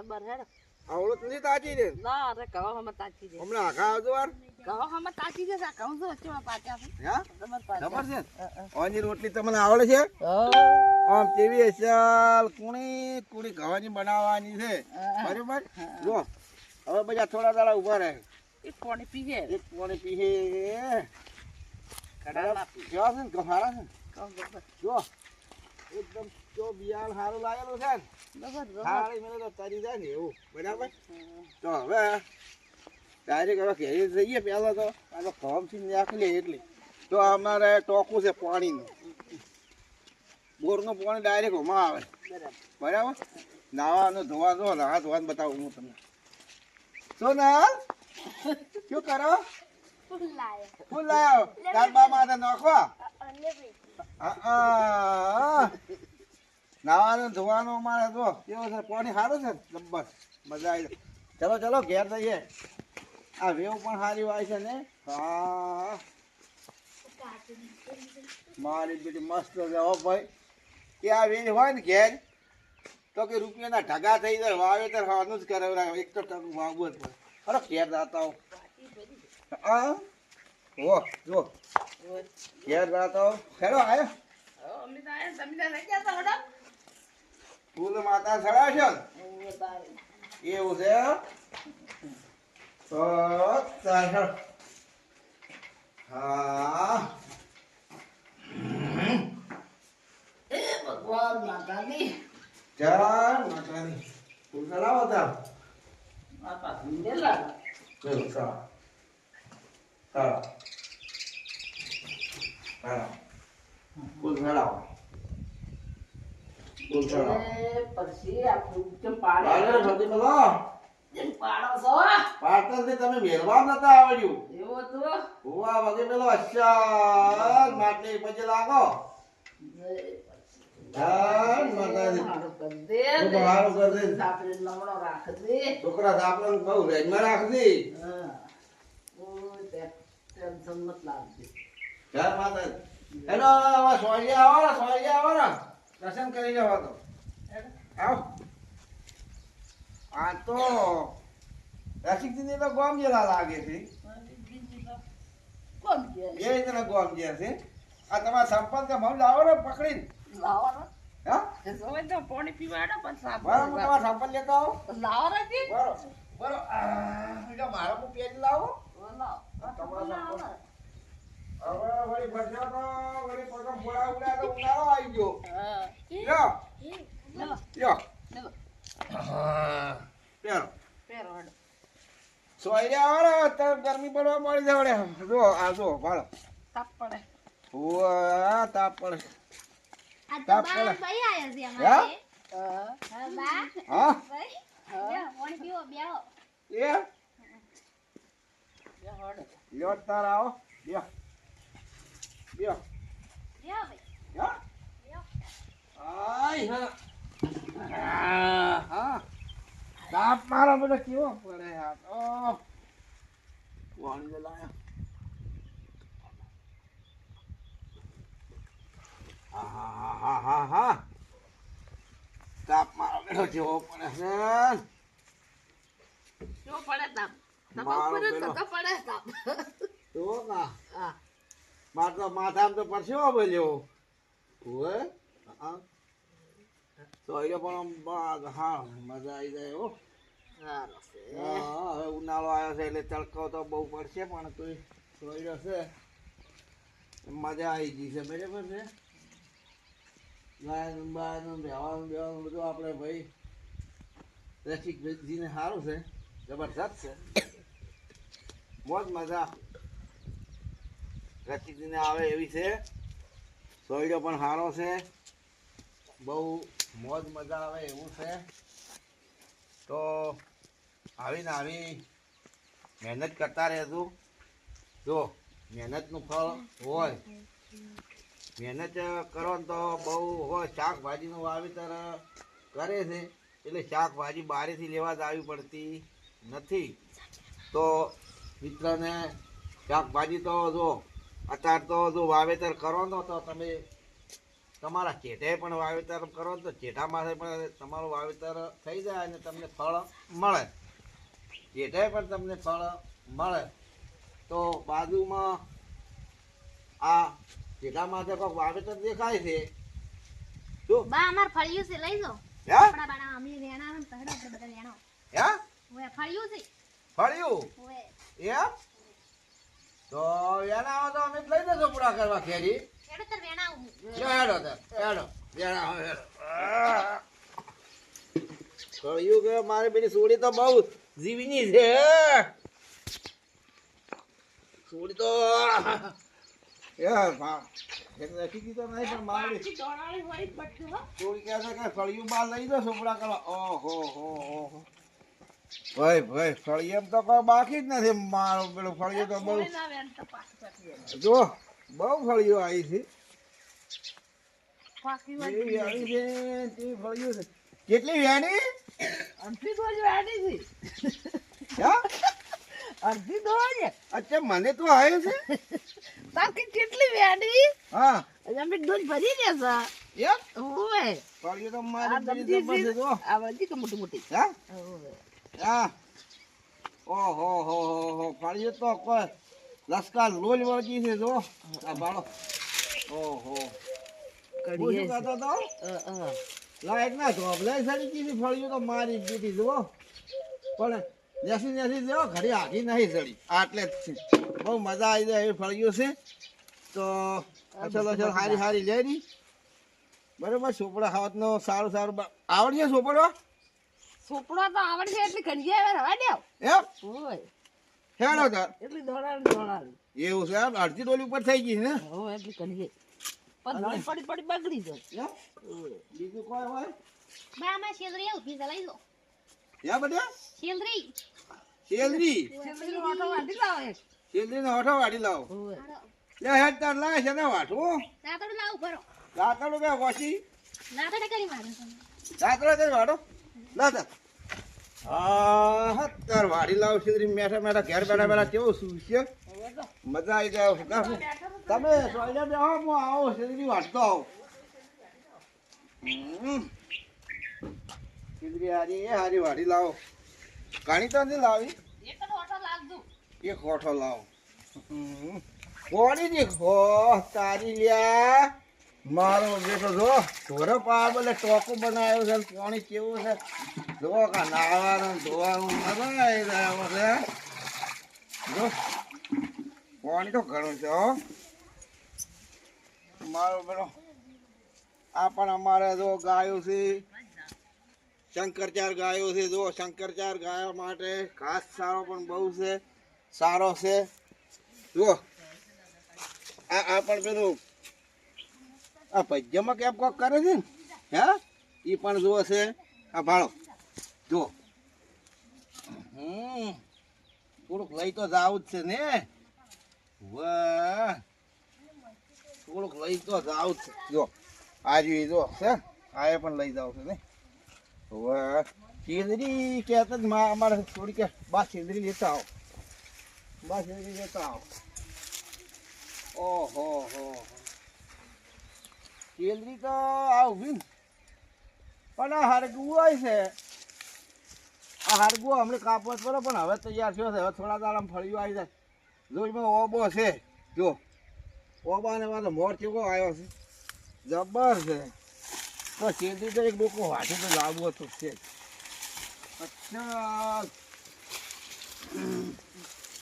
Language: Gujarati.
જબર હેડ આવડો તો નહીં તાચી દે ના અરે કહો હમ તાચી દે હમણાં આખા આવજો વાર કહો હમ તાચી દે આ કહું છું ચેવા પાછા છે હા જબર પાછા ખબર છે ઓની રોટલી તમને આવડે છે આમ કેવી હશે કુણી કુણી ઘવાની બનાવવાની છે બરાબર જો હવે બધા થોડા દાડા ઉભા રહે એક પાણી પીએ એક પાણી પીએ કડાલા કેવા છે ને કફારા છે કહો જબર જો એકદમ જો બિયાણ સારું લાગેલું છે ને જબર થાળી મેલે તો તરી જાય ને એવું બરાબર તો હવે ડાયરેક્ટ હવે ઘેરી જઈએ પહેલાં તો આ તો ફોર્મથી નાખી લે એટલી તો અમારે ટોકું છે પાણીનું બોરનું પાણી ડાયરેક્ટ હોમાં આવે બરાબર નાવાનું ધોવાનું નાવા ધોવાનું બતાવું હું તમને શું ના શું કરો ફૂલ લાવ્યો ગારબા માટે નાખવા નાવાનું ધોવાનું અમારે જો કેવું છે પાણી સારું છે જબ્બર મજા આવી ચલો ચલો ઘેર જઈએ આ વેવ પણ સારી હોય છે ને હા મારી બેટી મસ્ત છે હો ભાઈ કે આ વેલ હોય ને ઘેર તો કે રૂપિયાના ઢગા થઈ જાય વાવેતર ખાવાનું જ કરાવડાવે એક તો ટક વાવવું જ પડે અરે ઘેર જાતા હો હા ઓ જો ઘેર જાતા હો ખેડો આવ્યો અમી તો આયા તમે લઈ ગયા તો હડો ફૂલ માતા ચડાવશો ને એવું છે તો ચાલ હા ભગવાન માતાની ચાલ માતાની ફૂલ ચડાવો તા માતા ભીંડેલા ચલો ચાલો ચાલો ચાલો ફૂલ ચડાવો ફૂલ ચડાવો પછી આપણું કેમ પાડે અરે જલ્દી બોલો જેમ પાડો છો પાર્ટનરથી તમે મેળવા નતા આવડ્યું એવો તો હુવા વગે પેલો અચ્છા માટે પછી લાગો ચાલ માતાજી હારું કર દે છોકરા આપણે બહુ રેન્જમાં રાખજે ચાલ માતાજી હેલો સોળિયા આવો ને દર્શન કરી જવા તો આવ આ તો રસિકજી તો ગોમ જેલા લાગે છે કોણ કે એ તને ગોમ જે છે આ તમારા સંપર્ક કે ભાવ લાવો ને પકડીને લાવવાનો હા સમય તો પાણી પીવાડો પણ સાફ બરાબર હું તમારા સંપર્ક લેતો આવો લાવો રાખી બરો જો મારો હું પેજ લાવો લાવો તમારા સંપર્ક હવે વળી ભરજો તો વળી પગમ ફોડા ઉડા તો ઉનાળો આવી ગયો લ્યો લ્યો પેરો પેરો હડો સોયરે આવે અત્યારે ગરમી પડવા મળી જવડે જો આ જો ભાડો તાપ પડે ઓવા તાપ પડે આ તો તાપ બા પડે ભાઈ આયા છે હા અમારે હા બા હા ભાઈ લ્યો પાણી પીવો બેહો એ હડો લ્યો તાર આવો લ્યો લ્યો લ્યો ભાઈ હા લ્યો આય હા તાપ મારો બધો કેવો પડે યાર ઓ કોણ લાયા હા તાપ મારો બેઠો જેવો પડે છે જો પડે તાપ મારો પડે પેલો. તો પડે તાપ તો કા હા માર તો માથામાં તો પરસેવો બોલ્યો ઓય હા તો એ પણ હા મજા આવી જાય હો સારો છે હા હવે ઉનાળો આવ્યો છે એટલે તડકો તો બહુ પડશે પણ તોય સોયડો છે મજા આવી ગઈ છે બરાબર છે ગાયનું બાયનું બેવાનું બેવાનું બધું આપણે ભાઈ રસિકભાઈજીને સારું છે જબરદસ્ત છે મોજ મજા રસિકજીને આવે એવી છે સોયડો પણ સારો છે બહુ મોજ મજા આવે એવું છે તો આવીને આવી મહેનત કરતા રહેજો જો મહેનતનું ફળ હોય મહેનત કરો ને તો બહુ હોય શાકભાજીનું વાવેતર કરે છે એટલે શાકભાજી બહારેથી લેવા જ આવી પડતી નથી તો મિત્રને શાકભાજી તો જો અત્યારે તો જો વાવેતર કરો ને તો તમે તમારા ચેટે પણ વાવેતર કરો તો ચેટામાંથી પણ તમારું વાવેતર થઈ જાય અને તમને ફળ મળે. ચેટે પણ તમને ફળ મળે તો બાજુમાં આ ચેટામાંથી કોઈક વાવેતર દેખાય છે શું? બા અમાર ફળિયું છે લઈ જાઓ. હે કપડા બનાવવા અમે લેણા ને પહેરો આપણે બધા લેણા. હે ઓય ફળિયું છે. ફળ્યું ઓય એમ તો એના આવો તો અમે જ લઈ જશો પૂરા કરવા ખેરી. ખેડૂત તર વેણા આવું. હેડો તાર, હેડો. વેણા આવો, હેડો. ફળ્યું કે મારી પેલી સોડી તો બહુ જીવીની છે. સોડી તો નથી તો નહીં પણ મારી દોડાળી હોય જ બધું હો. સોડી કહે છે કે ફળિયું બહાર લઈ જશો પૂરા કરવા. ઓહો હો હો ભાઈ ભાઈ ફળિયું તો કોઈ બાકી જ નથી. મારું પેલું ફળિયું તો બહુ કોઈ ના વેણ તો પાછું પાછું. જો બહુ ફળિયું આવી છે. પાકી હોય એવી આવી છે તેવી ફળિયું છે. કેટલી વેણી? અડધી દોડ વેણી છે. હા? અડધી દોડ છે. અચ્છા મને તો આવે છે. તાકી કેટલી વેણી? હા અમે દોડ ભરી દે છે. એમ ઓય ફળિયું તો આ મારી પેલી બધી જબર છે જો. આ બધી કે મોટી મોટી. હા ઓય હા ઓહો હો હો ફળિયું તો કોઈ લસકા લોલ વળગી છે જો. આ બાળો ઓહો હું કરીએ શું કહેતો તો છે. લાયક ના જોબ લઈ સડી દીધી ફળિયું તો મારી જ દીધી જુઓ. પણ નેસી નેસી જો ઘડી આખી નહીં સડી આટલે જ છે. બહુ મજા આવી જાય એવી ફળિયું છે તો અસલ અસલ હારી હારી લે ની બરોબર. સોપડા ખાવતનો સારું સારું આવડશે સોપડો સોપડો તો આવડશે એટલે કરીએ હવે રવા દેવ. એમ ઓય હેડો તાર એટલી દોડાળી. એવું છે એમ અડધી ડોલી ઉપર થઈ ગઈ ને. ઓય એટલી કરીએ. પણ દોડ પડી પડી બગડી જાય. એમ? બીજું કોઈ હોય બા અમાર શેલરી આવું પીઝા લઈ જાઓ. યા બધા શેલરી. શેલરી છેલ્લી ઓટો વાટી લાવો એક. શેલરીનો ઓઠો વાળી લાવો. ઓય લે હેડ તાર લાય છે ને વાઠું લાકડું લાવું ભરો. દાંતડું કે વસી લાકડા કરી મારે તમે. દાંતડો કઈ વાળો લાતા હા તાર વાડી લાવ શેલરી મેઠા મેઠા ઘેર બેઠા બેઠા કેવું શું છે મજા આવી જાય. તમે સોયલે બેહો હું આવો શેલરી વાટતો આવો. શેલરી હારી એ હારી વાડી લાવો. ઘણી તો નથી લાવી એક જ ઓટો લાવજો. એક હોઠો લાવો. કોની ની ખો તારી લ્યા મારો બેટો જો ધોરો પાર બોલે ટોકો બનાવ્યો છે. પાણી કેવું છે જો કા નાવાનું ધોવાનું મજા આવી જાય છે. જો પાણી તો ઘણું છે હો મારો બેટો. આ પણ અમારે જો ગાયો છે શંકરચાર ગાયો છે. જો શંકરચાર ગાયો માટે ઘાસ સારો પણ બહુ છે સારો છે. જુઓ આ પણ પેલું આ પૈજામાં કેપ કોક કરે છે ને હે એ પણ જુઓ છે. આ ભાડો જુઓ થોડુંક લઈ તો જાવું જ છે ને. વાહ થોડુંક લઈ તો જાવું જ છે. જો આજુ જો છે આ પણ લઈ જાવ છે ને. વાહ શેલરી કહેતા જ અમારે થોડી કે બા શેલરી લેતા આવો બા શેલરી લેતા આવો. ઓહો હો શેલરી તો આવું પણ આ હારગું હોય છે. આ હારગું હમણાં કાપવા જ પડે પણ હવે તૈયાર થયો છે. હવે થોડા દાડા ફળિયું આવી જાય. જો એમાં ઓબો છે જો ઓબાને વાળો મોર કેવો આવ્યો છે જબર છે. તો શેલરી તો એક ડોકો વાટી તો લાવવું હતું છે. અચ્છા